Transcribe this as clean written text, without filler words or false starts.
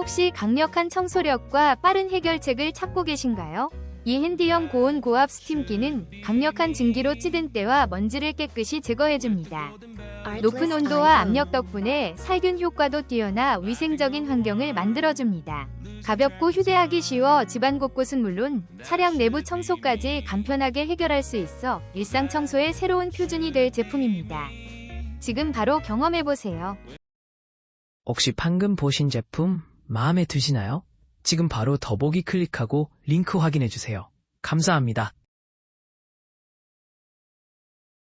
혹시 강력한 청소력과 빠른 해결책을 찾고 계신가요? 이 핸디형 고온 고압 스팀기는 강력한 증기로 찌든 때와 먼지를 깨끗이 제거해줍니다. 높은 온도와 압력 덕분에 살균 효과도 뛰어나 위생적인 환경을 만들어줍니다. 가볍고 휴대하기 쉬워 집안 곳곳은 물론 차량 내부 청소까지 간편하게 해결할 수 있어 일상 청소의 새로운 표준이 될 제품입니다. 지금 바로 경험해보세요. 혹시 방금 보신 제품 마음에 드시나요? 지금 바로 더보기 클릭하고 링크 확인해주세요. 감사합니다.